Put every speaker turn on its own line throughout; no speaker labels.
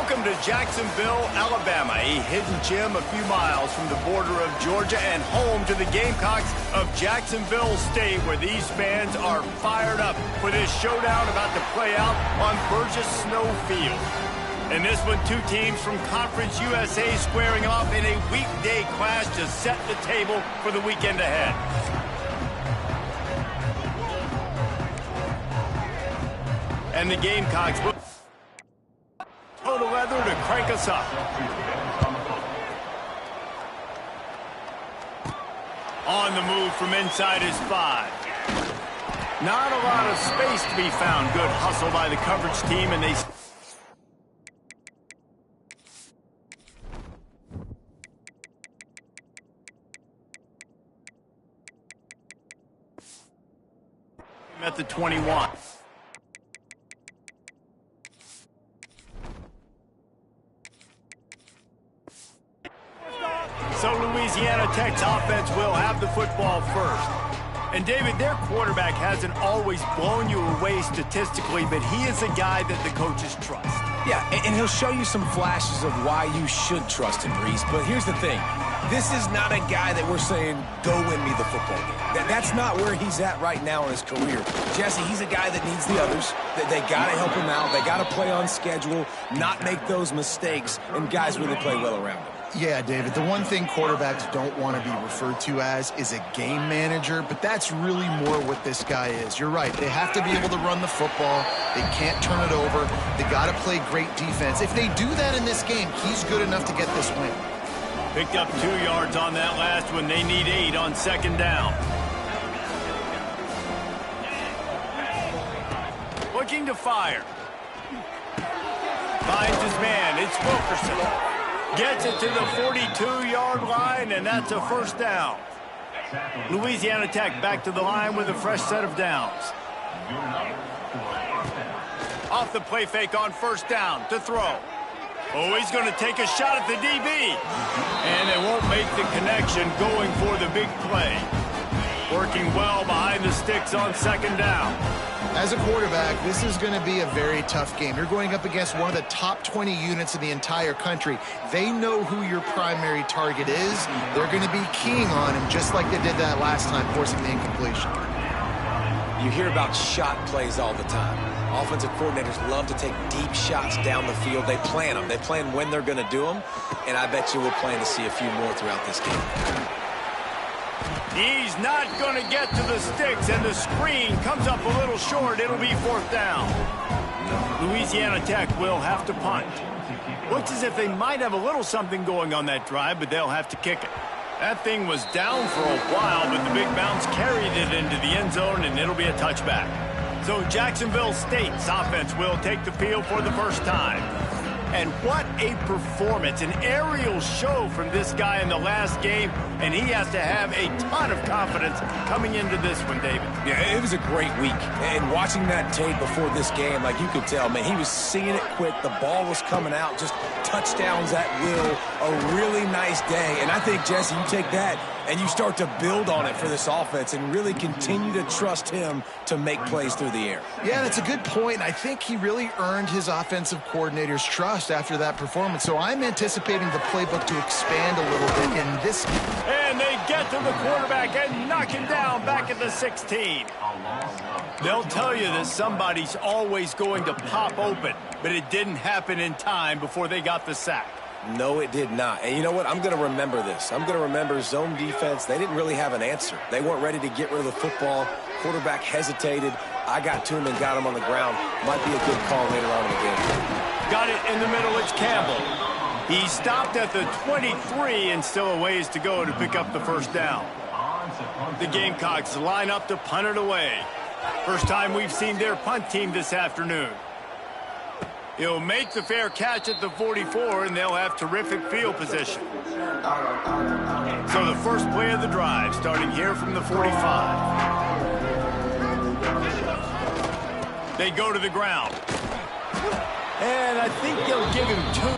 Welcome to Jacksonville, Alabama, a hidden gem a few miles from the border of Georgia and home to the Gamecocks of Jacksonville State, where these fans are fired up for this showdown about to play out on Burgess Snow Field. In this one, two teams from Conference USA squaring off in a weekday clash to set the table for the weekend ahead. And the Gamecocks will total leather to crank us up. On the move from inside his 5. Not a lot of space to be found. Good hustle by the coverage team, and they at the 21. So Louisiana Tech's offense will have the football first. And David, their quarterback hasn't always blown you away statistically, but he is a guy that the coaches trust.
Yeah, and he'll show you some flashes of why you should trust him, Reese. But here's the thing. This is not a guy that we're saying, go win me the football game. That's not where he's at right now in his career. Jesse, he's a guy that needs the others. They got to help him out. They got to play on schedule, not make those mistakes, and guys really play well around him.
Yeah, David, the one thing quarterbacks don't want to be referred to as is a game manager, but that's really more what this guy is. You're right. They have to be able to run the football. They can't turn it over. They got to play great defense. If they do that in this game, he's good enough to get this win.
Picked up 2 yards on that last one. They need 8 on second down. Looking to fire. Finds his man. It's Wilkerson. Gets it to the 42-yard line, and that's a first down. Louisiana Tech back to the line with a fresh set of downs. Off the play fake on first down to throw. Oh, he's going to take a shot at the DB. And they won't make the connection going for the big play. Working well behind the sticks on second down.
As a quarterback, this is going to be a very tough game. You're going up against one of the top 20 units in the entire country. They know who your primary target is. They're going to be keying on him just like they did that last time, forcing the incompletion.
You hear about shot plays all the time. Offensive coordinators love to take deep shots down the field. They plan them. They plan when they're going to do them, and I bet you we'll plan to see a few more throughout this game.
He's not going to get to the sticks, and the screen comes up a little short. It'll be fourth down. Louisiana Tech will have to punt. Looks as if they might have a little something going on that drive, but they'll have to kick it. That thing was down for a while, but the big bounce carried it into the end zone, and it'll be a touchback. So Jacksonville State's offense will take the field for the first time. And what a performance, an aerial show from this guy in the last game, and he has to have a ton of confidence coming into this one, David.
Yeah, it was a great week, and watching that tape before this game, like you could tell, man, he was seeing it quick, the ball was coming out, just touchdowns at will, a really nice day, and I think, Jesse, you take that and you start to build on it for this offense and really continue to trust him to make plays through the air.
Yeah, that's a good point. I think he really earned his offensive coordinator's trust after that performance. So I'm anticipating the playbook to expand a little bit in this game.
And they get to the quarterback and knock him down back at the 16. They'll tell you that somebody's always going to pop open, but it didn't happen in time before they got the sack.
No, it did not. And you know what? I'm going to remember this. I'm going to remember zone defense. They didn't really have an answer. They weren't ready to get rid of the football. Quarterback hesitated. I got to him and got him on the ground. Might be a good call later on in the game.
Got it in the middle. It's Campbell. He stopped at the 23 and still a ways to go to pick up the first down. The Gamecocks line up to punt it away. First time we've seen their punt team this afternoon. He'll make the fair catch at the 44, and they'll have terrific field position. So the first play of the drive, starting here from the 45. They go to the ground. And I think they'll give him 2.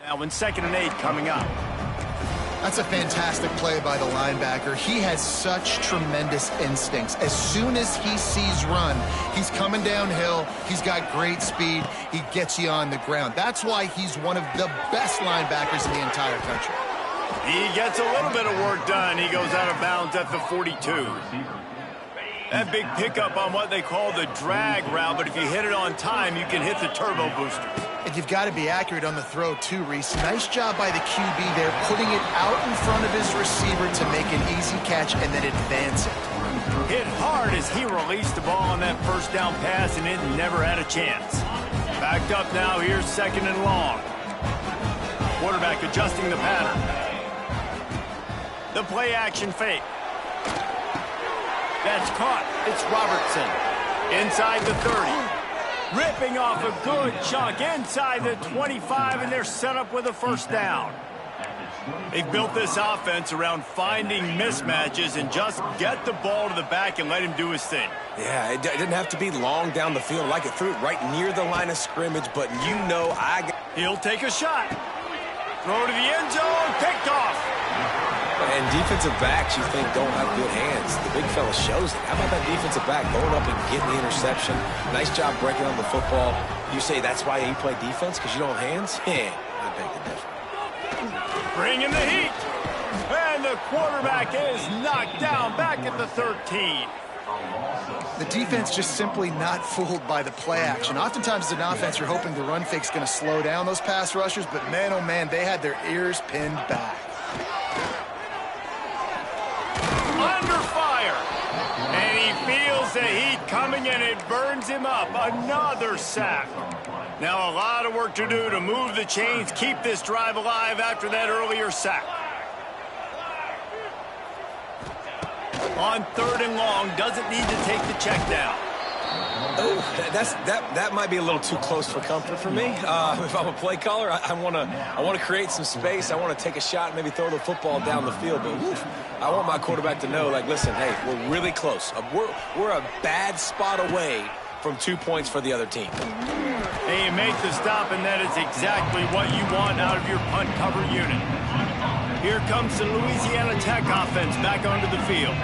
Now in 2nd and 8 coming up.
That's a fantastic play by the linebacker. He has such tremendous instincts. As soon as he sees run, he's coming downhill. He's got great speed. He gets you on the ground. That's why he's one of the best linebackers in the entire country.
He gets a little bit of work done. He goes out of bounds at the 42. That big pickup on what they call the drag route, but if you hit it on time, you can hit the turbo boosters.
And you've got to be accurate on the throw, too, Reese. Nice job by the QB there, putting it out in front of his receiver to make an easy catch and then advance it.
Hit hard as he released the ball on that first down pass, and it never had a chance. Backed up now, here's 2nd and long. Quarterback adjusting the pattern. The play action fake. That's caught. It's Robertson. Inside the 30. Ripping off a good chunk inside the 25, and they're set up with a first down. They've built this offense around finding mismatches and just get the ball to the back and let him do his thing.
Yeah, it didn't have to be long down the field. Like it threw it right near the line of scrimmage, but
He'll take a shot. Throw to the end zone. Picked off.
And defensive backs, you think, don't have good hands. The big fella shows it. How about that defensive back going up and getting the interception? Nice job breaking on the football. You say that's why you play defense, because you don't have hands? Yeah, I beg the difference.
Bringing the heat. And the quarterback is knocked down back at the 13.
The defense just simply not fooled by the play action. Oftentimes as an offense, you're hoping the run fake's going to slow down those pass rushers, but man, oh man, they had their ears pinned back.
Under fire. And he feels the heat coming, and it burns him up. Another sack. Now a lot of work to do to move the chains, keep this drive alive after that earlier sack. On 3rd and long, doesn't need to take the check down.
Oh, that might be a little too close for comfort for me. If I'm a play caller, I want to create some space. I want to take a shot and maybe throw the football down the field. But I want my quarterback to know, like, listen, hey, we're really close. We're a bad spot away from 2 points for the other team.
And you make the stop, and that is exactly what you want out of your punt cover unit. Here comes the Louisiana Tech offense back onto the field.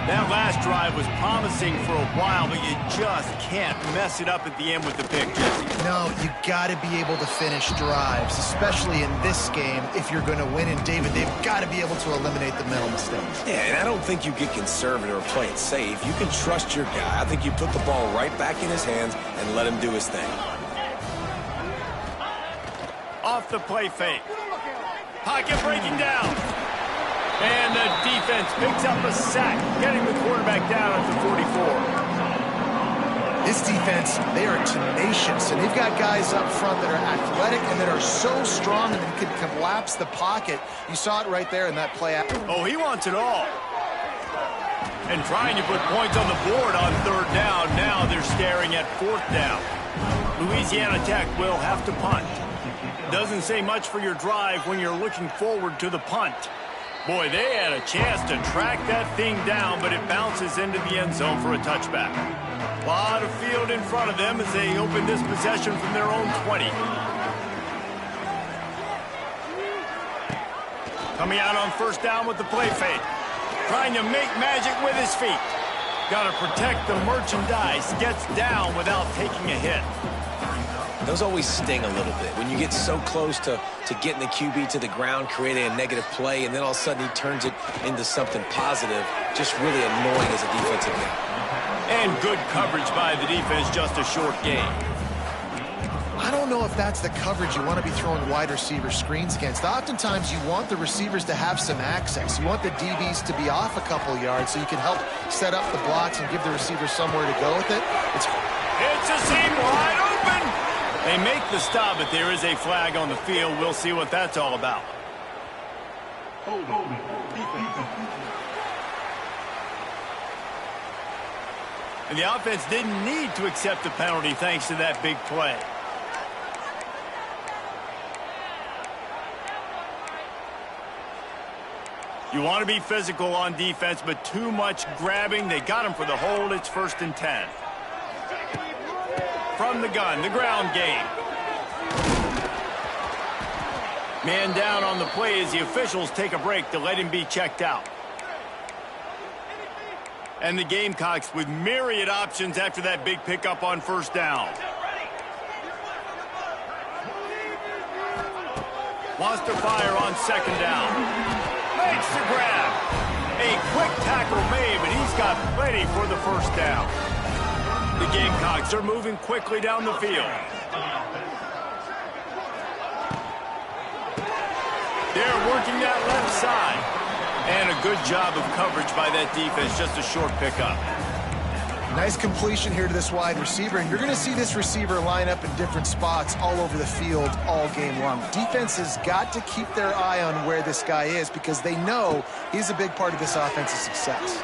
That last drive was promising for a while, but you just can't mess it up at the end with the pick, Jesse.
No, you got to be able to finish drives, especially in this game. If you're going to win, and David, they've got to be able to eliminate the mental mistakes.
Yeah, and I don't think you get conservative or play it safe. You can trust your guy. I think you put the ball right back in his hands and let him do his thing.
Off the play fake. Pocket breaking down. And the defense picks up a sack, getting the quarterback down at the 44.
This defense, they are tenacious, and they've got guys up front that are athletic and that are so strong and can collapse the pocket. You saw it right there in that play.
Oh, he wants it all. And trying to put points on the board on 3rd down. Now they're staring at 4th down. Louisiana Tech will have to punt. Doesn't say much for your drive when you're looking forward to the punt. Boy, they had a chance to track that thing down, but it bounces into the end zone for a touchback. A lot of field in front of them as they open this possession from their own 20. Coming out on 1st down with the play fake. Trying to make magic with his feet. Got to protect the merchandise. Gets down without taking a hit.
Those always sting a little bit. When you get so close to getting the QB to the ground, creating a negative play, and then all of a sudden he turns it into something positive, just really annoying as a defensive game.
And good coverage by the defense, just a short gain.
I don't know if that's the coverage you want to be throwing wide receiver screens against. Oftentimes you want the receivers to have some access. You want the DBs to be off a couple yards so you can help set up the blocks and give the receiver somewhere to go with it.
It's a seam wide open. They make the stop, but there is a flag on the field. We'll see what that's all about. And the offense didn't need to accept the penalty thanks to that big play. You want to be physical on defense, but too much grabbing. They got him for the hold. It's 1st and 10. From the gun, the ground game. Man down on the play as the officials take a break to let him be checked out. And the Gamecocks with myriad options after that big pickup on first down. Wants to fire on second down. Makes the grab. A quick tackle made, but he's got plenty for the first down. The Gamecocks are moving quickly down the field. They're working that left side. And a good job of coverage by that defense, just a short pickup.
Nice completion here to this wide receiver, and you're going to see this receiver line up in different spots all over the field all game long. Defense has got to keep their eye on where this guy is because they know he's a big part of this offense's success.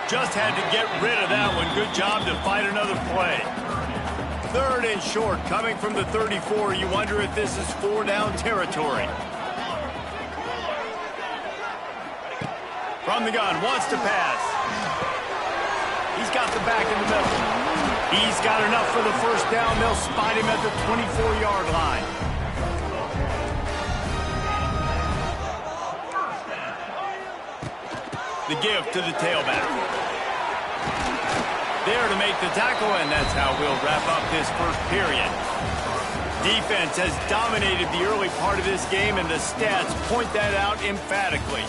Just had to get rid of that one. Good job to fight another play. Third and short, coming from the 34. You wonder if this is 4-down territory. From the gun, wants to pass. He's got the back in the middle. He's got enough for the first down. They'll spot him at the 24-yard line. The give to the tailback. There to make the tackle, and that's how we'll wrap up this first period. Defense has dominated the early part of this game, and the stats point that out emphatically.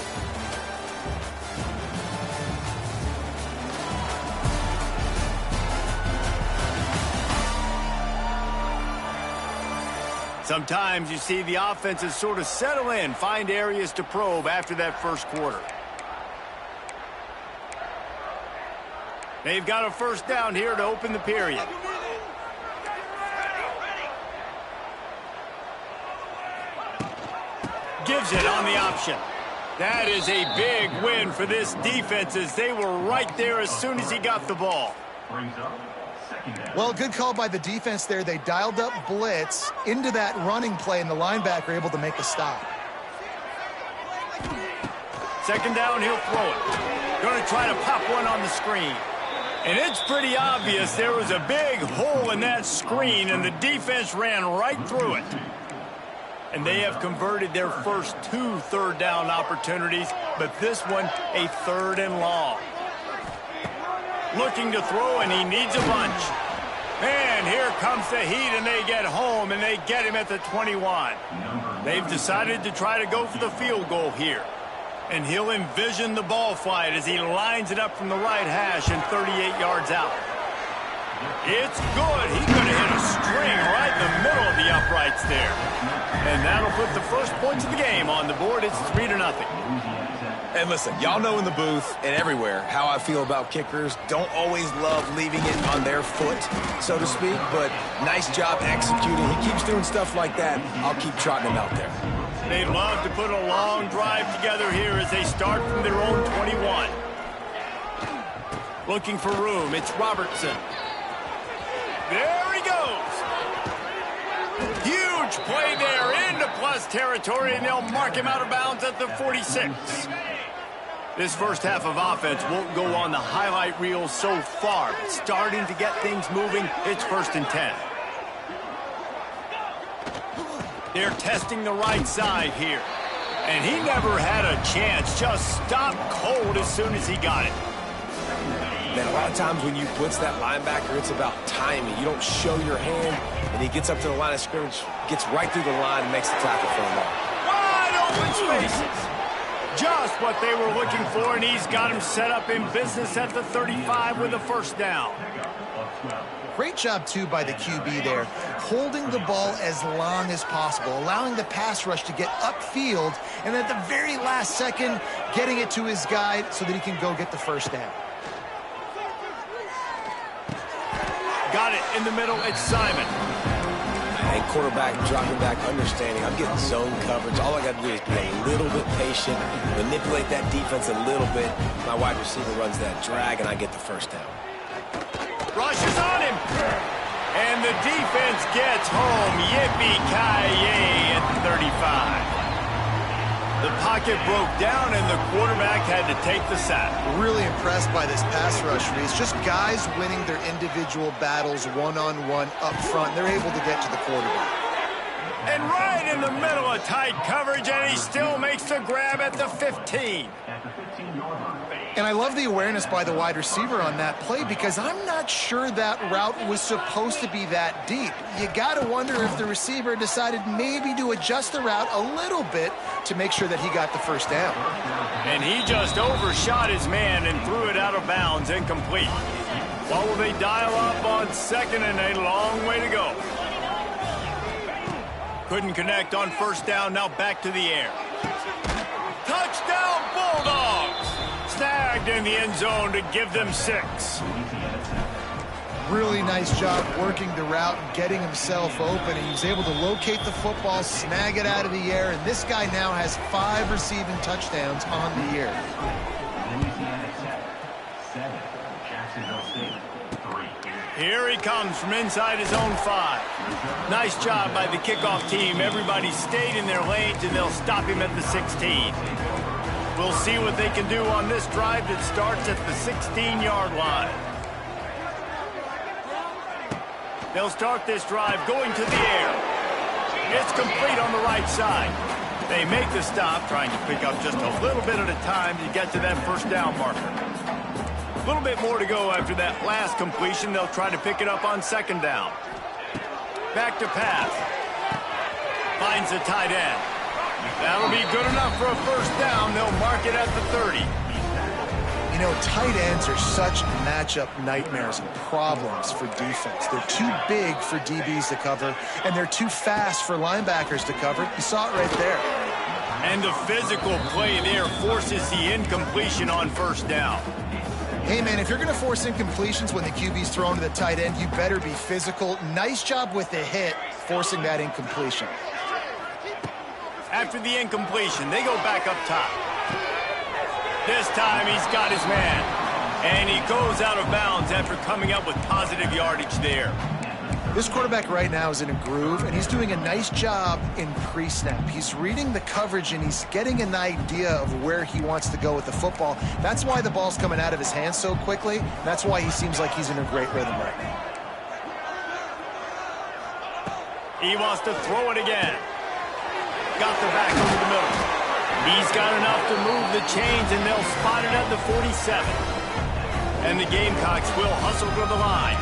Sometimes you see the offenses sort of settle in, find areas to probe after that first quarter. They've got a first down here to open the period. Gives it on the option. That is a big win for this defense as they were right there as soon as he got the ball.
Well, good call by the defense there. They dialed up blitz into that running play, and the linebacker able to make a stop.
Second down, he'll throw it. Going to try to pop one on the screen. And it's pretty obvious there was a big hole in that screen, and the defense ran right through it. And they have converted their first 2 third-down opportunities, but this one a 3rd and long. Looking to throw, and he needs a bunch. And here comes the heat, and they get home, and they get him at the 21. They've decided to try to go for the field goal here. And he'll envision the ball flight as he lines it up from the right hash and 38 yards out. It's good. He could have hit a string right in the middle of the uprights there. And that'll put the first points of the game on the board. It's 3-0.
And listen, y'all know in the booth and everywhere how I feel about kickers. Don't always love leaving it on their foot, so to speak, but nice job executing. He keeps doing stuff like that. I'll keep trotting him out there.
They love to put a long drive together here as they start from their own 21. Looking for room, it's Robertson. There he goes. Huge play there into plus territory, and they'll mark him out of bounds at the 46. This first half of offense won't go on the highlight reel so far, but starting to get things moving, it's 1st and 10. They're testing the right side here. And he never had a chance, just stopped cold as soon as he got it.
Man, a lot of times when you blitz that linebacker, it's about timing. You don't show your hand, and he gets up to the line of scrimmage, gets right through the line, and makes the tackle for him.
Wide open spaces. Just what they were looking for, and he's got him set up in business at the 35 with a first down.
Great job, too, by the QB there, holding the ball as long as possible, allowing the pass rush to get upfield, and at the very last second, getting it to his guy so that he can go get the first down.
Got it in the middle, it's Simon.
And quarterback dropping back, understanding I'm getting zone coverage. All I got to do is be a little bit patient, manipulate that defense a little bit. My wide receiver runs that drag, and I get the first down.
Rush is on him. And the defense gets home. Yippee-ki-yay at the 35. The pocket broke down, and the quarterback had to take the sack.
Really impressed by this pass rush, Reese. Just guys winning their individual battles one-on-one up front. They're able to get to the quarterback.
And right in the middle of tight coverage, and he still makes the grab at the 15.
And I love the awareness by the wide receiver on that play because I'm not sure that route was supposed to be that deep. You got to wonder if the receiver decided maybe to adjust the route a little bit to make sure that he got the first down.
And he just overshot his man and threw it out of bounds, incomplete. What will they dial up on second and a long way to go? Couldn't connect on first down, now back to the air. Touchdown Bulldogs! Snagged in the end zone to give them 6.
Really nice job working the route and getting himself open. He was able to locate the football, snag it out of the air, and this guy now has 5 receiving touchdowns on the year.
Here he comes from inside his own 5. Nice job by the kickoff team. Everybody stayed in their lanes, and they'll stop him at the 16. We'll see what they can do on this drive that starts at the 16-yard line. They'll start this drive going to the air. It's complete on the right side. They make the stop, trying to pick up just a little bit at a time to get to that first down marker. A little bit more to go after that last completion. They'll try to pick it up on second down. Back to pass. Finds the tight end. That'll be good enough for a first down. They'll mark it at the 30.
You know, tight ends are such matchup nightmares and problems for defense. They're too big for DBs to cover, and they're too fast for linebackers to cover. You saw it right there.
And the physical play there forces the incompletion on first down.
Hey, man, if you're going to force incompletions when the QB's thrown to the tight end, you better be physical. Nice job with the hit, forcing that incompletion.
After the incompletion, they go back up top. This time he's got his man. And he goes out of bounds after coming up with positive yardage there.
This quarterback right now is in a groove, and he's doing a nice job in pre-snap. He's reading the coverage, and he's getting an idea of where he wants to go with the football. That's why the ball's coming out of his hands so quickly. That's why he seems like he's in a great rhythm right now.
He wants to throw it again. Got the back over the middle. He's got enough to move the chains, and they'll spot it at the 47. And the Gamecocks will hustle to the line.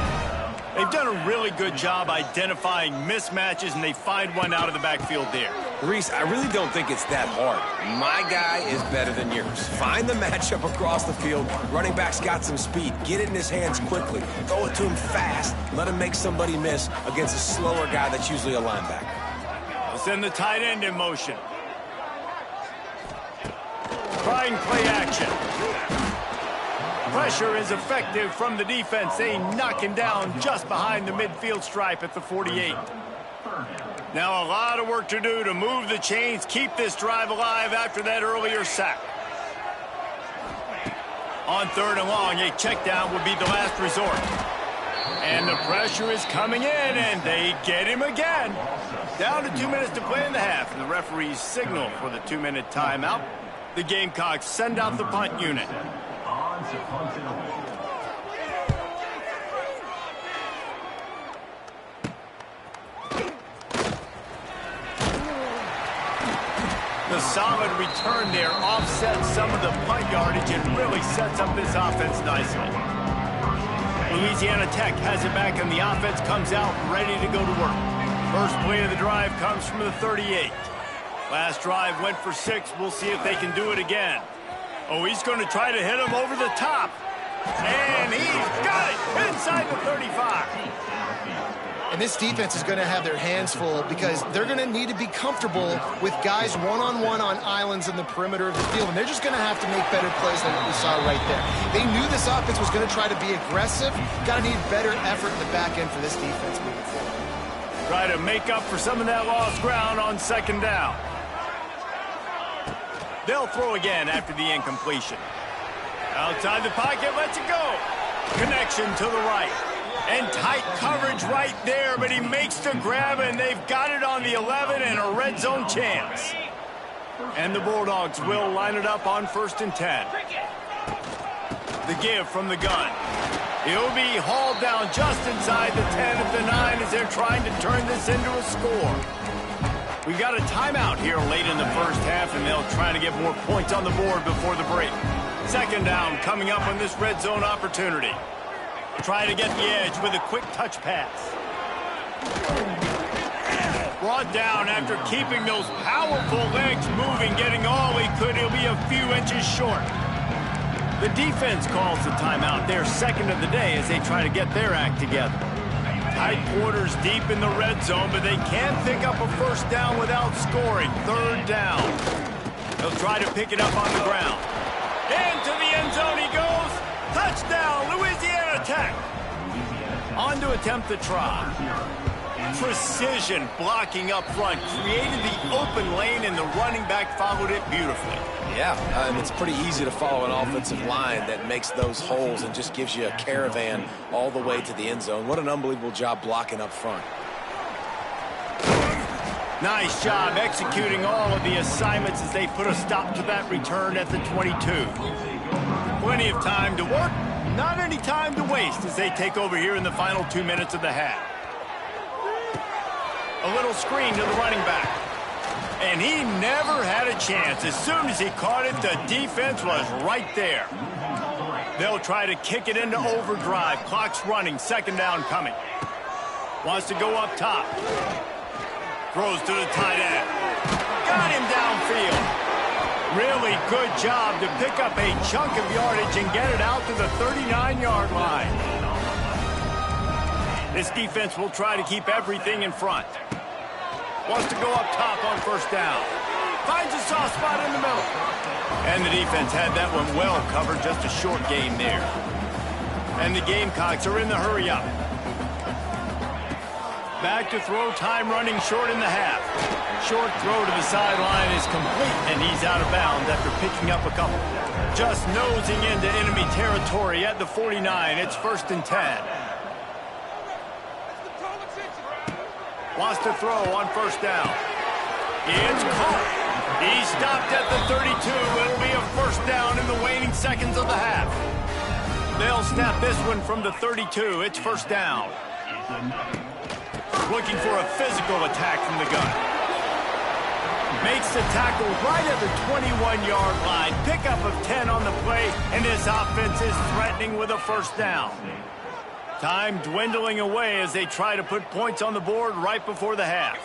They've done a really good job identifying mismatches, and they find one out of the backfield there.
Reese, I really don't think it's that hard. My guy is better than yours. Find the matchup across the field. Running back's got some speed. Get it in his hands quickly. Throw it to him fast. Let him make somebody miss against a slower guy that's usually a linebacker.
They'll send the tight end in motion. Trying play action. Pressure is effective from the defense. They knock him down just behind the midfield stripe at the 48. Now a lot of work to do to move the chains, keep this drive alive after that earlier sack. On third and long, a check down would be the last resort. And the pressure is coming in, and they get him again. Down to 2 minutes to play in the half, and the referees signal for the 2-minute timeout. The Gamecocks send out the punt unit. The solid return there offsets some of the punt yardage and really sets up this offense nicely. Louisiana Tech has it back, and the offense comes out ready to go to work. First play of the drive comes from the 38. Last drive went for 6. We'll see if they can do it again. Oh, he's going to try to hit him over the top. And he's got it inside the 35.
And this defense is going to have their hands full because they're going to need to be comfortable with guys one-on-one on islands in the perimeter of the field. And they're just going to have to make better plays than what we saw right there. They knew this offense was going to try to be aggressive. Got to need better effort in the back end for this defense moving forward.
Try to make up for some of that lost ground on second down. They'll throw again after the incompletion. Outside the pocket, lets it go. Connection to the right. And tight coverage right there, but he makes the grab, and they've got it on the 11 and a red zone chance. And the Bulldogs will line it up on 1st and 10. The give from the gun. He'll be hauled down just inside the 10 at the 9 as they're trying to turn this into a score. We've got a timeout here late in the first half, and they'll try to get more points on the board before the break. Second down coming up on this red zone opportunity. Try to get the edge with a quick touch pass. Brought down after keeping those powerful legs moving, getting all he could. He'll be a few inches short. The defense calls the timeout. They're second of the day as they try to get their act together. Tight quarters deep in the red zone, but they can't pick up a first down without scoring. Third down. They'll try to pick it up on the ground. Into the end zone he goes. Touchdown, Louisiana Tech. On to attempt the try. Precision blocking up front. Created the open lane, and the running back followed it beautifully.
Yeah, and it's pretty easy to follow an offensive line that makes those holes and just gives you a caravan all the way to the end zone. What an unbelievable job blocking up front.
Nice job executing all of the assignments as they put a stop to that return at the 22. Plenty of time to work, not any time to waste as they take over here in the final 2 minutes of the half. A little screen to the running back. And he never had a chance. As soon as he caught it, the defense was right there. They'll try to kick it into overdrive. Clock's running. Second down coming. Wants to go up top. Throws to the tight end. Got him downfield. Really good job to pick up a chunk of yardage and get it out to the 39-yard line. This defense will try to keep everything in front. Wants to go up top on first down. Finds a soft spot in the middle. And the defense had that one well covered. Just a short game there. And the Gamecocks are in the hurry up. Back to throw, time running short in the half. Short throw to the sideline is complete, and he's out of bounds after picking up a couple. Just nosing into enemy territory at the 49. It's 1st and 10. Wants to throw on first down. It's caught. He stopped at the 32. It'll be a first down in the waning seconds of the half. They'll snap this one from the 32. It's first down. Looking for a physical attack from the gun. Makes the tackle right at the 21-yard line. Pickup of 10 on the play, and this offense is threatening with a first down. Time dwindling away as they try to put points on the board right before the half.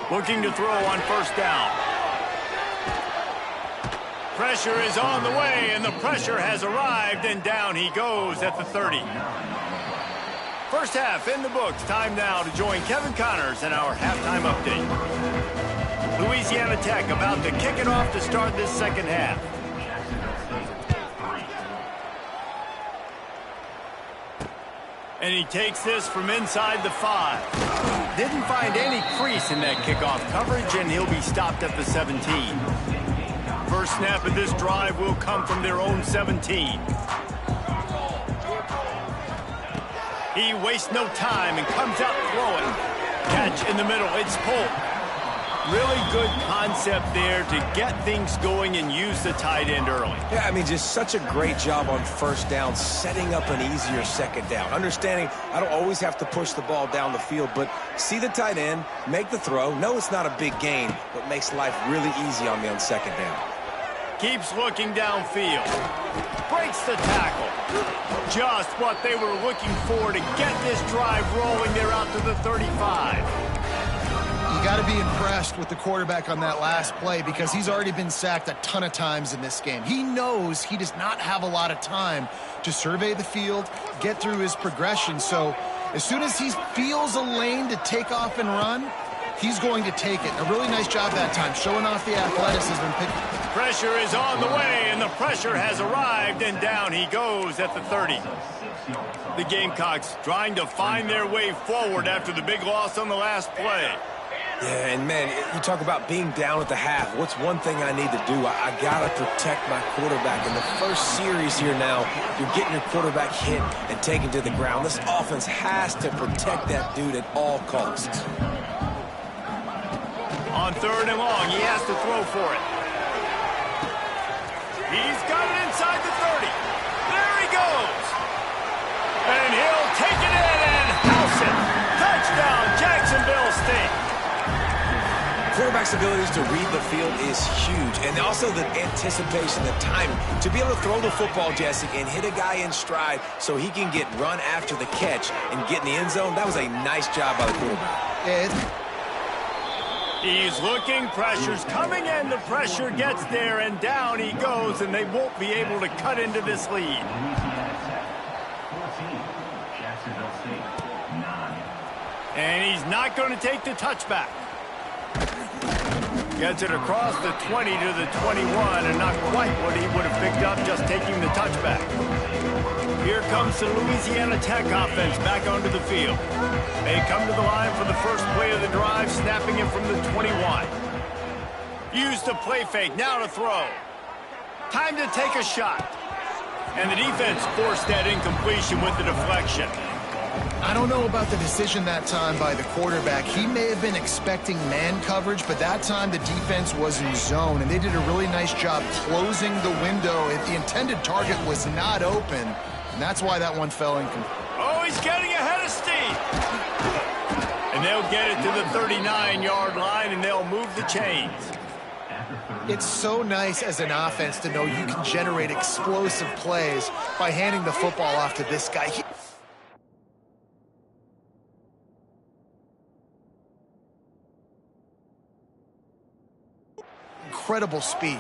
Looking to throw on first down. Pressure is on the way, and the pressure has arrived, and down he goes at the 30. First half in the books. Time now to join Kevin Connors in our halftime update. Louisiana Tech about to kick it off to start this second half. And he takes this from inside the 5. Didn't find any crease in that kickoff coverage, and he'll be stopped at the 17. First snap of this drive will come from their own 17. He wastes no time and comes out throwing. Catch in the middle. It's pulled. Really good concept there to get things going and use the tight end early.
Yeah, I mean, just such a great job on first down, setting up an easier second down. Understanding I don't always have to push the ball down the field, but see the tight end, make the throw. No, it's not a big gain, but makes life really easy on me on second down.
Keeps looking downfield. Breaks the tackle. Just what they were looking for to get this drive rolling. They're out to the 35.
You got to be impressed with the quarterback on that last play because he's already been sacked a ton of times in this game. He knows he does not have a lot of time to survey the field, get through his progression. So as soon as he feels a lane to take off and run, he's going to take it. A really nice job that time, showing off the athleticism.
Pressure is on the way, and the pressure has arrived, and down he goes at the 30. The Gamecocks trying to find their way forward after the big loss on the last play.
Yeah, and man, you talk about being down at the half. What's one thing I need to do? I got to protect my quarterback. In the first series here now, you're getting your quarterback hit and taken to the ground. This offense has to protect that dude at all costs.
On third and long, he has to throw for it. He's got it inside the 30. There he goes. And he'll take it in and house it. Touchdown, mistake.
Quarterback's abilities to read the field is huge, and also the anticipation, the timing. To be able to throw the football, Jesse, and hit a guy in stride so he can get run after the catch and get in the end zone, that was a nice job by the quarterback.
He's looking, pressure's coming in, the pressure gets there, and down he goes, and they won't be able to cut into this lead. And he's not going to take the touchback. Gets it across the 20 to the 21, and not quite what he would have picked up just taking the touchback. Here comes the Louisiana Tech offense back onto the field. They come to the line for the first play of the drive, snapping it from the 21. Use the play fake, now to throw. Time to take a shot. And the defense forced that incompletion with the deflection.
I don't know about the decision that time by the quarterback. He may have been expecting man coverage, but that time the defense was in zone, and they did a really nice job closing the window. If the intended target was not open, and that's why that one fell incomplete.
Oh, he's getting ahead of steam. And they'll get it to the 39-yard line, and they'll move the chains.
It's so nice as an offense to know you can generate explosive plays by handing the football off to this guy. Incredible speed.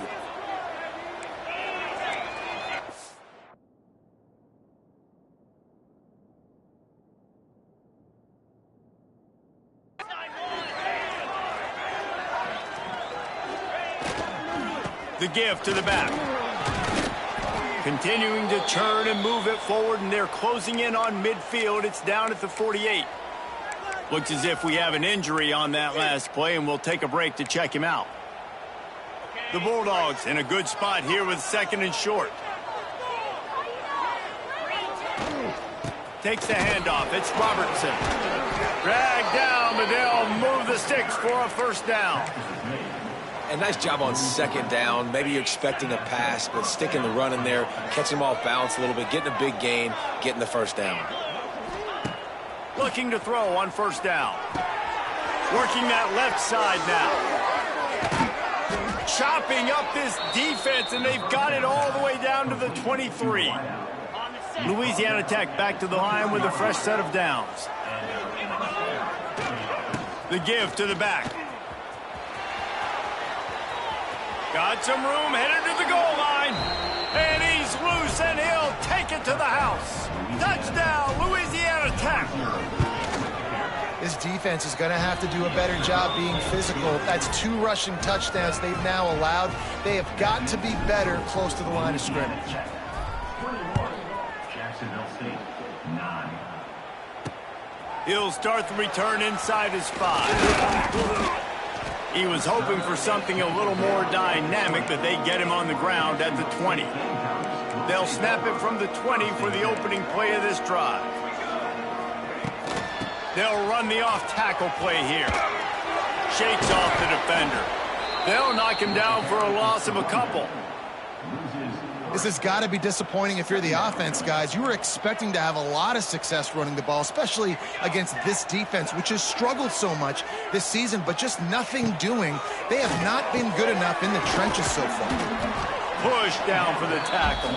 The give to the back. Continuing to turn and move it forward, and they're closing in on midfield. It's down at the 48. Looks as if we have an injury on that last play, and we'll take a break to check him out. The Bulldogs in a good spot here with second and short. Takes the handoff. It's Robertson. Dragged down, but they'll move the sticks for a first down.
And nice job on second down. Maybe you're expecting a pass, but sticking the run in there, catching them off balance a little bit, getting a big gain, getting the first down.
Looking to throw on first down. Working that left side now. Chopping up this defense, and they've got it all the way down to the 23. Louisiana Tech back to the line with a fresh set of downs. The give to the back. Got some room, headed to the goal line. And he's loose, and he'll take it to the house. Touchdown, Louisiana Tech.
This defense is going to have to do a better job being physical. That's 2 rushing touchdowns they've now allowed. They have got to be better close to the line of scrimmage.
He'll start the return inside his 5. He was hoping for something a little more dynamic, but they get him on the ground at the 20. They'll snap it from the 20 for the opening play of this drive. They'll run the off-tackle play here. Shakes off the defender. They'll knock him down for a loss of a couple.
This has got to be disappointing if you're the offense, guys. You were expecting to have a lot of success running the ball, especially against this defense, which has struggled so much this season, but just nothing doing. They have not been good enough in the trenches so far.
Push down for the tackle.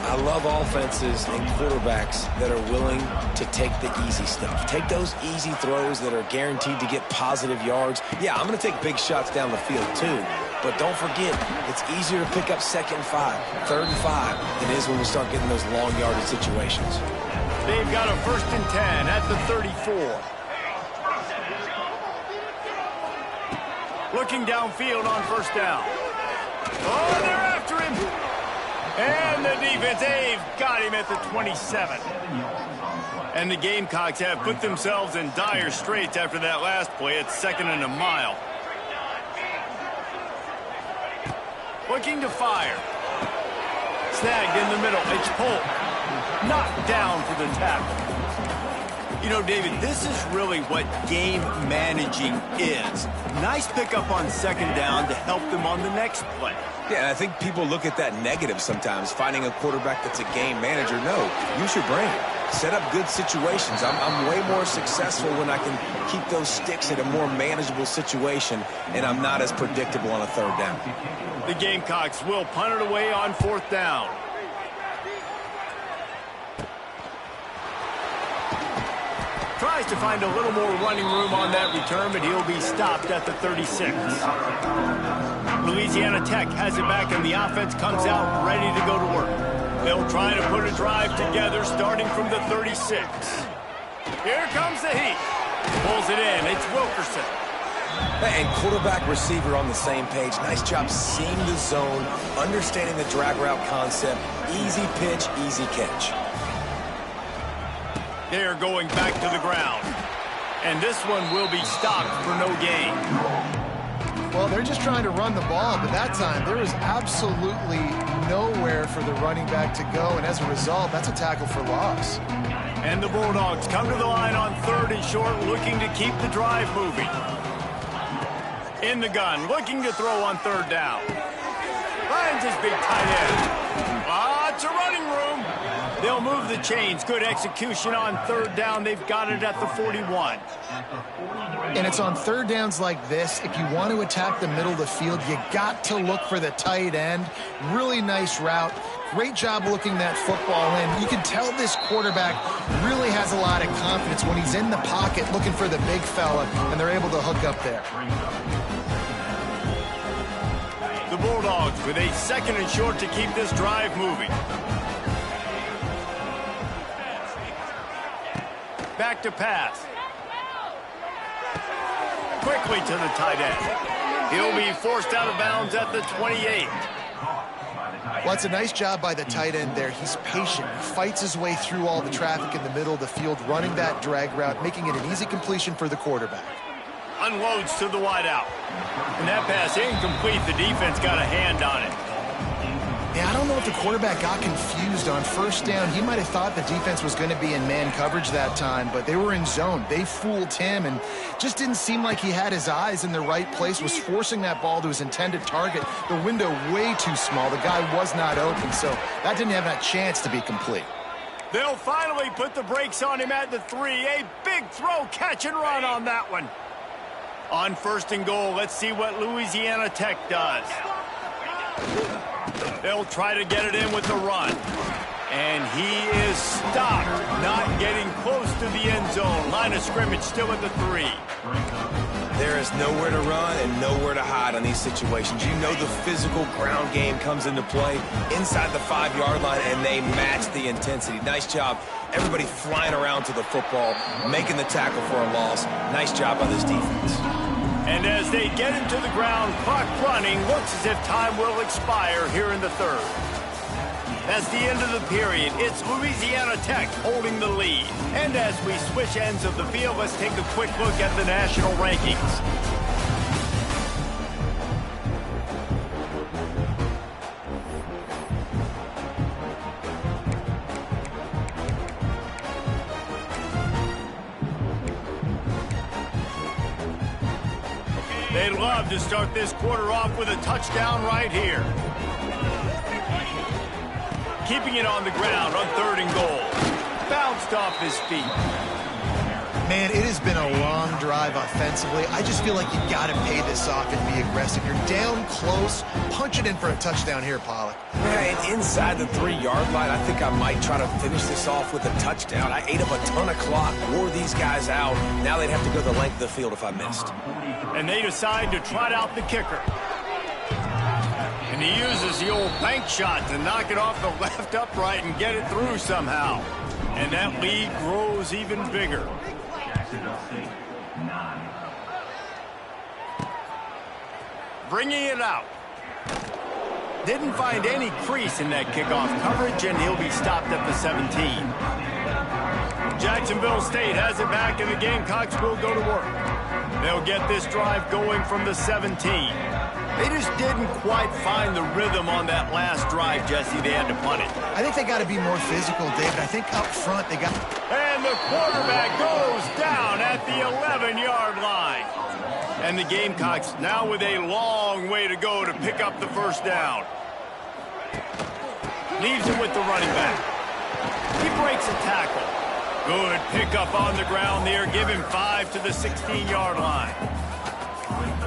I love offenses and quarterbacks that are willing to take the easy stuff. Take those easy throws that are guaranteed to get positive yards. Yeah, I'm going to take big shots down the field too. But don't forget, it's easier to pick up 2nd and 5, 3rd and 5 than it is when we start getting those long yardage situations.
They've got a 1st and 10 at the 34. Looking downfield on first down. Oh, they're after him. And the defense, they've got him at the 27. And the Gamecocks have put themselves in dire straits after that last play. It's 2nd and a mile. Looking to fire. Snagged in the middle. It's Polk. Knocked down for the tackle. You know, David, this is really what game managing is. Nice pickup on 2nd down to help them on the next play.
Yeah, and I think people look at that negative sometimes, finding a quarterback that's a game manager. No, use your brain. set up good situations. I'm way more successful when I can keep those sticks in a more manageable situation, and I'm not as predictable on a third down.
The Gamecocks will punt it away on fourth down. Tries to find a little more running room on that return, but he'll be stopped at the 36. Louisiana Tech has it back, and the offense comes out ready to go to work. They'll try to put a drive together starting from the 36. Here comes the heat. Pulls it in. It's Wilkerson.
And quarterback receiver on the same page. Nice job seeing the zone, understanding the drag route concept. Easy pitch, easy catch.
They're going back to the ground. And this one will be stopped for no gain.
Well, they're just trying to run the ball, but that time there was absolutely nowhere for the running back to go, and as a result, that's a tackle for loss.
And the Bulldogs come to the line on third and short, looking to keep the drive moving. In the gun, looking to throw on third down. Finds his big tight end. It's a running room. They'll move the chains. Good execution on third down. They've got it at the 41.
And it's on third downs like this. If you want to attack the middle of the field, you got to look for the tight end. Really nice route. Great job looking that football in. You can tell this quarterback really has a lot of confidence when he's in the pocket looking for the big fella, and they're able to hook up there.
The Bulldogs with a second and short to keep this drive moving. Back to pass. Quickly to the tight end. He'll be forced out of bounds at the 28.
Well, it's a nice job by the tight end there. He's patient. He fights his way through all the traffic in the middle of the field, running that drag route, making it an easy completion for the quarterback.
Unloads to the wideout. And that pass incomplete. The defense got a hand on it.
Yeah, I don't know if the quarterback got confused on first down. He might have thought the defense was going to be in man coverage that time, but they were in zone. They fooled him and just didn't seem like he had his eyes in the right place, was forcing that ball to his intended target. The window way too small. The guy was not open, so that didn't have that chance to be complete.
They'll finally put the brakes on him at the 3. A big throw, catch and run on that one. On first and goal, let's see what Louisiana Tech does. They'll try to get it in with the run. And he is stopped, not getting close to the end zone. Line of scrimmage still at the 3.
There is nowhere to run and nowhere to hide on these situations. You know the physical ground game comes into play inside the 5-yard line, and they match the intensity. Nice job. Everybody flying around to the football, making the tackle for a loss. Nice job by this defense.
And as they get him to the ground, clock running, looks as if time will expire here in the third. That's the end of the period. It's Louisiana Tech holding the lead. And as we switch ends of the field, let's take a quick look at the national rankings. They'd love to start this quarter off with a touchdown right here. Keeping it on the ground on third and goal. Bounced off his feet.
Man, it has been a long drive offensively. I just feel like you got to pay this off and be aggressive. You're down close. Punch it in for a touchdown here, Pollock.
Yeah, and inside the 3-yard line, I think I might try to finish this off with a touchdown. I ate up a ton of clock, wore these guys out. Now they'd have to go the length of the field if I missed.
And they decide to trot out the kicker. And he uses the old bank shot to knock it off the left upright and get it through somehow. And that lead grows even bigger. Bringing it out. Didn't find any crease in that kickoff coverage, and he'll be stopped at the 17. Jacksonville State has it back, and the Gamecocks will go to work. They'll get this drive going from the 17. They just didn't quite find the rhythm on that last drive, Jesse. They had to punt it.
I think they got to be more physical, David. I think up front they got...
And the quarterback goes down at the 11-yard line. And the Gamecocks now with a long way to go to pick up the first down. Leaves it with the running back. He breaks a tackle. Good pickup on the ground there. Give him 5 to the 16-yard line.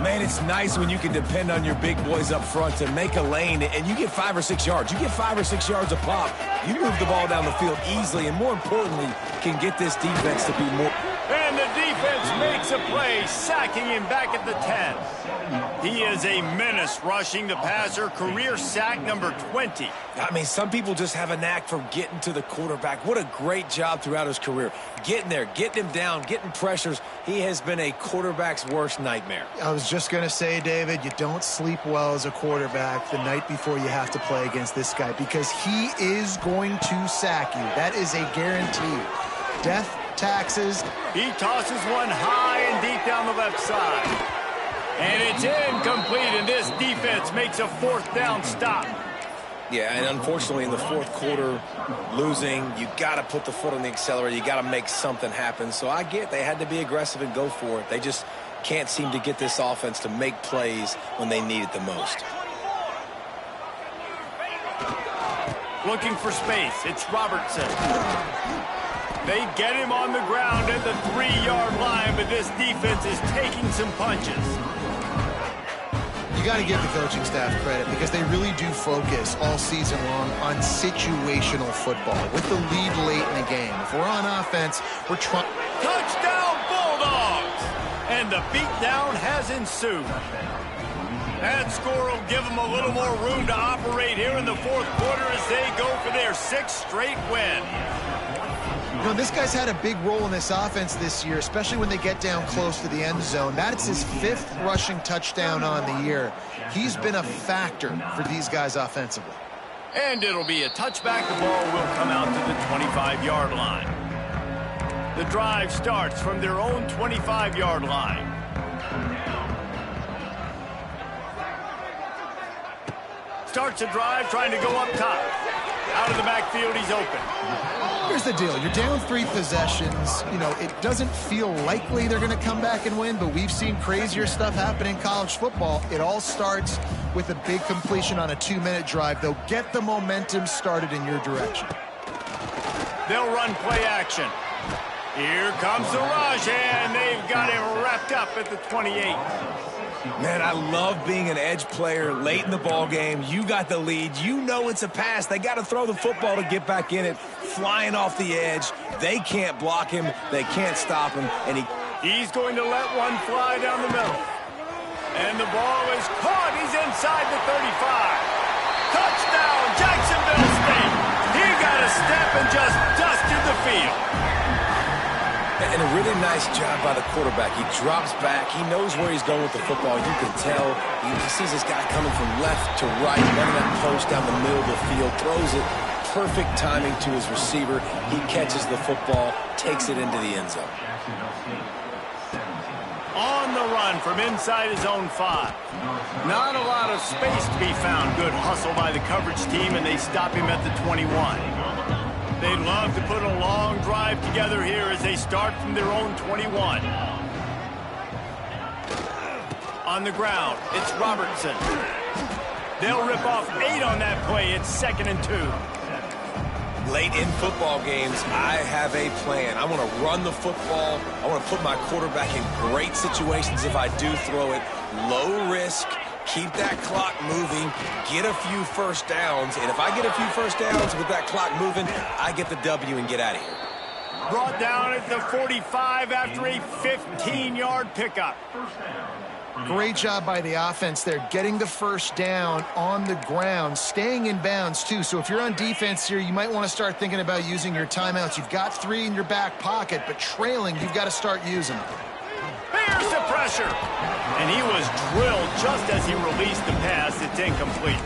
Man, it's nice when you can depend on your big boys up front to make a lane, and you get 5 or 6 yards. You get 5 or 6 yards a pop. You move the ball down the field easily, and more importantly, can get this defense to be more...
And the defense makes a play, sacking him back at the 10. He is a menace rushing the passer, career sack number 20.
I mean, some people just have a knack for getting to the quarterback. What a great job throughout his career. Getting there, getting him down, getting pressures. He has been a quarterback's worst nightmare.
I was just going to say, David, you don't sleep well as a quarterback the night before you have to play against this guy because he is going to sack you. That is a guarantee. Death, taxes.
He tosses one high and deep down the left side. And it's incomplete, and this defense makes a 4th down stop.
Yeah, and unfortunately in the 4th quarter, losing, you got to put the foot on the accelerator. You got to make something happen. So I get they had to be aggressive and go for it. They just can't seem to get this offense to make plays when they need it the most.
Looking for space. It's Robertson. They get him on the ground at the 3-yard line, but this defense is taking some punches.
You got to give the coaching staff credit because they really do focus all season long on situational football with the lead late in the game. If we're on offense, we're trying...
Touchdown, Bulldogs! And the beatdown has ensued. That score will give them a little more room to operate here in the 4th quarter as they go for their 6th straight win.
You know, this guy's had a big role in this offense this year, especially when they get down close to the end zone. That's his 5th rushing touchdown on the year. He's been a factor for these guys offensively.
And it'll be a touchback. The ball will come out to the 25-yard line. The drive starts from their own 25-yard line. Starts a drive trying to go up top. Out of the backfield, he's open.
Here's the deal. You're down 3 possessions. You know, it doesn't feel likely they're going to come back and win, but we've seen crazier stuff happen in college football. It all starts with a big completion on a 2-minute drive. They'll get the momentum started in your direction.
They'll run play action. Here comes the rush, and they've got him wrapped up at the 28.
Man, I love being an edge player late in the ball game. You got the lead. You know it's a pass. They got to throw the football to get back in it. Flying off the edge. They can't block him. They can't stop him. And
he's going to let one fly down the middle. And the ball is caught. He's inside the 35. Touchdown, Jacksonville State. He got a step and just dusted the field.
And a really nice job by the quarterback. He drops back. He knows where he's going with the football. You can tell. He sees this guy coming from left to right, running that post down the middle of the field, throws it. Perfect timing to his receiver. He catches the football, takes it into the end zone.
On the run from inside his own 5. Not a lot of space to be found. Good hustle by the coverage team, and they stop him at the 21. They'd love to put a long drive together here as they start from their own 21. On the ground, it's Robertson. They'll rip off 8 on that play. It's 2nd and 2.
Late in football games, I have a plan. I want to run the football. I want to put my quarterback in great situations if I do throw it. Low risk. Keep that clock moving, get a few first downs, and if I get a few first downs with that clock moving, I get the W and get out of here.
Brought down at the 45 after a 15-yard pickup.
Great job by the offense there, getting the first down on the ground, staying in bounds too. So if you're on defense here, you might want to start thinking about using your timeouts. You've got 3 in your back pocket, but trailing, you've got to start using them.
Here's the pressure. And he was drilled just as he released the pass. It's incomplete.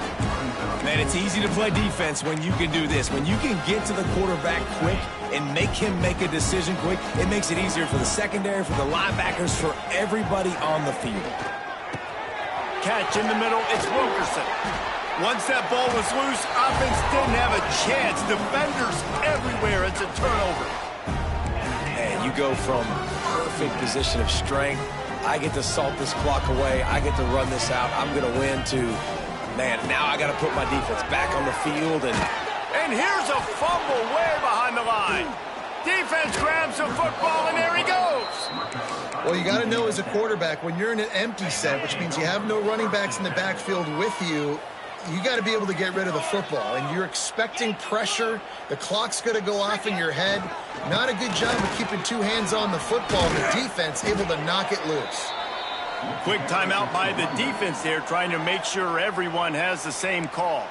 Man, it's easy to play defense when you can do this. When you can get to the quarterback quick and make him make a decision quick, it makes it easier for the secondary, for the linebackers, for everybody on the field.
Catch in the middle. It's Wilkerson. Once that ball was loose, offense didn't have a chance. Defenders everywhere. It's a turnover.
And you go from perfect position of strength. I get to salt this clock away. I get to run this out. I'm going to win to, man, now I got to put my defense back on the field. And
here's a fumble way behind the line. Defense grabs the football, and there he goes.
Well, you got to know as a quarterback, when you're in an empty set, which means you have no running backs in the backfield with you, you got to be able to get rid of the football. And you're expecting pressure. The clock's going to go off in your head. Not a good job of keeping two hands on the football. The defense able to knock it loose.
Quick timeout by the defense there, trying to make sure everyone has the same call.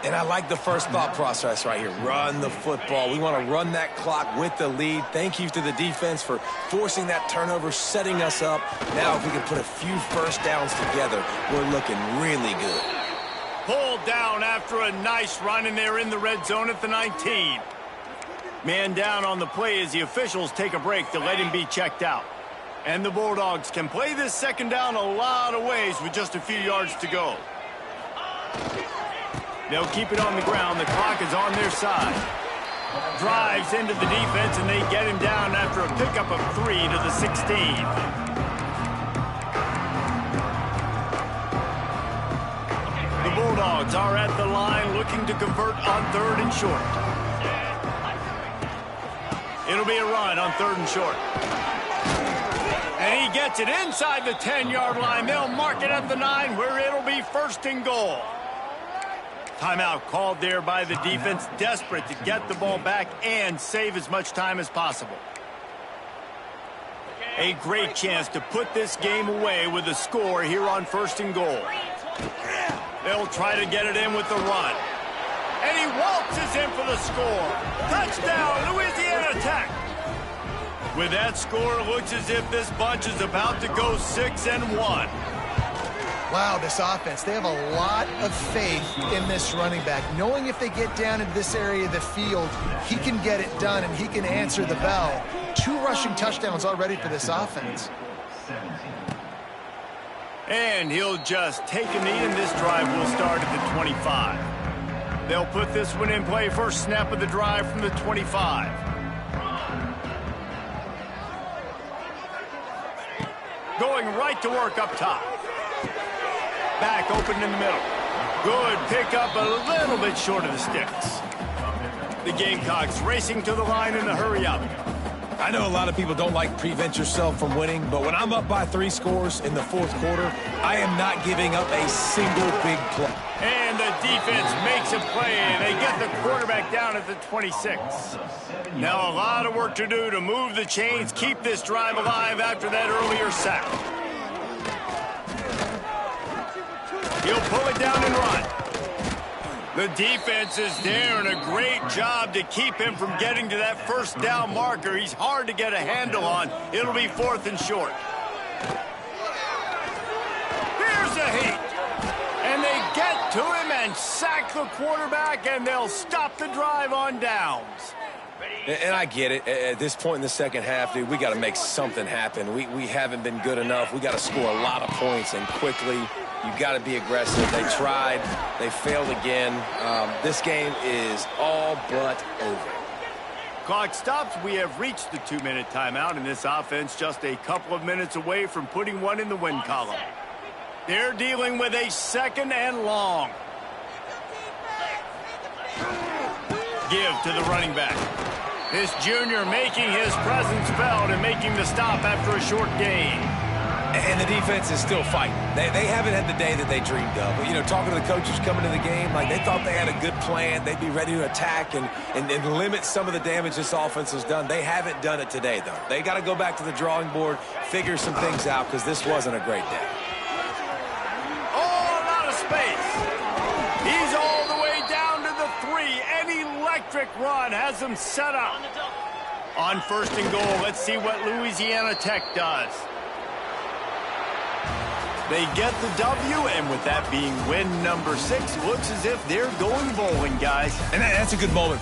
And I like the first thought process right here. Run the football. We want to run that clock with the lead. Thank you to the defense for forcing that turnover, setting us up. Now if we can put a few first downs together, we're looking really good.
Pulled down after a nice run, and they're in the red zone at the 19. Man down on the play as the officials take a break to let him be checked out. And the Bulldogs can play this second down a lot of ways with just a few yards to go. They'll keep it on the ground. The clock is on their side. Drives into the defense, and they get him down after a pickup of 3 to the 16. The Bulldogs are at the line looking to convert on 3rd and short. It'll be a run on 3rd and short. And he gets it inside the 10-yard line. They'll mark it at the 9 where it'll be 1st and goal. Timeout called there by the defense, desperate to get the ball back and save as much time as possible. A great chance to put this game away with a score here on 1st and goal. They'll try to get it in with the run. And he waltzes in for the score. Touchdown, Louisiana Tech. With that score, it looks as if this bunch is about to go 6-1.
Wow, this offense, they have a lot of faith in this running back, knowing if they get down into this area of the field, he can get it done and he can answer the bell. 2 rushing touchdowns already for this offense.
And he'll just take a knee, and this drive will start at the 25. They'll put this one in play. First snap of the drive from the 25. Going right to work up top. Back open in the middle. Good pickup, a little bit short of the sticks. The Gamecocks racing to the line in a hurry up.
I know a lot of people don't like prevent yourself from winning, but when I'm up by 3 scores in the 4th quarter, I am not giving up a single big play.
And the defense makes a play, and they get the quarterback down at the 26. Now a lot of work to do to move the chains, keep this drive alive after that earlier sack. He'll pull it down and run. The defense is there, and a great job to keep him from getting to that first down marker. He's hard to get a handle on. It'll be 4th and short. Here's a heat. And they get to him and sack the quarterback, and they'll stop the drive on downs.
And I get it. At this point in the second half, dude, we got to make something happen. We haven't been good enough. We got to score a lot of points and quickly. You've got to be aggressive. They tried. They failed again. This game is all but over.
Clock stops. We have reached the 2-minute timeout, and this offense just a couple of minutes away from putting one in the win column. They're dealing with a 2nd and long. Give to the running back. This junior making his presence felt and making the stop after a short gain.
And the defense is still fighting. They haven't had the day that they dreamed of. But, you know, talking to the coaches coming to the game, like they thought they had a good plan. They'd be ready to attack and limit some of the damage this offense has done. They haven't done it today, though. They got to go back to the drawing board, figure some things out, because this wasn't a great day.
Oh, a lot of space. He's all the way down to the 3. An electric run has them set up. On 1st and goal, let's see what Louisiana Tech does. They get the W, and with that being win number 6, looks as if they're going bowling, guys.
And that's a good moment